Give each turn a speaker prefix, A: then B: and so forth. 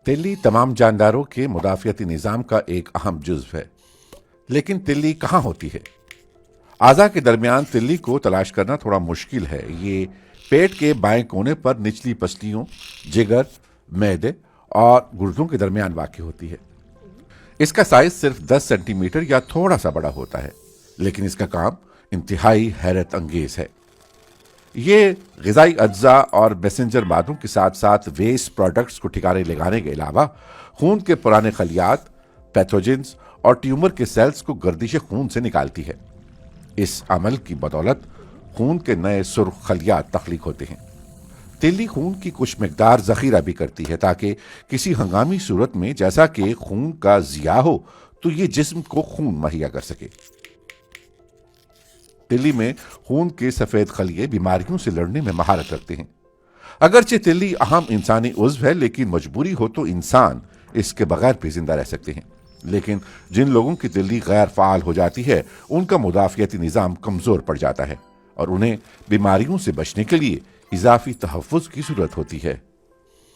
A: تلی تمام جانداروں کے مدافعتی نظام کا ایک اہم جزو ہے، لیکن تلی کہاں ہوتی ہے؟ اعضاء کے درمیان تلی کو تلاش کرنا تھوڑا مشکل ہے۔ یہ پیٹ کے بائیں کونے پر نچلی پسلیوں، جگر، معدے اور گردوں کے درمیان واقع ہوتی ہے۔ اس کا سائز صرف 10 سینٹی میٹر یا تھوڑا سا بڑا ہوتا ہے، لیکن اس کا کام انتہائی حیرت انگیز ہے۔ یہ غذائی اجزاء اور میسنجر مادوں کے ساتھ ساتھ ویسٹ پروڈکٹس کو ٹھکانے لگانے کے علاوہ خون کے پرانے خلیات، پیتھوجنز اور ٹیومر کے سیلز کو گردش خون سے نکالتی ہے۔ اس عمل کی بدولت خون کے نئے سرخ خلیات تخلیق ہوتے ہیں۔ تیلی خون کی کچھ مقدار ذخیرہ بھی کرتی ہے تاکہ کسی ہنگامی صورت میں جیسا کہ خون کا ضیاع ہو تو یہ جسم کو خون مہیا کر سکے۔ تیلی میں خون کے سفید خلیے بیماریوں سے لڑنے میں مہارت رکھتے ہیں۔ اگرچہ تیلی اہم انسانی عضو ہے، لیکن مجبوری ہو تو انسان اس کے بغیر بھی زندہ رہ سکتے ہیں۔ لیکن جن لوگوں کی تیلی غیر فعال ہو جاتی ہے ان کا مدافعتی نظام کمزور پڑ جاتا ہے اور انہیں بیماریوں سے بچنے کے لیے اضافی تحفظ کی ضرورت ہوتی ہے۔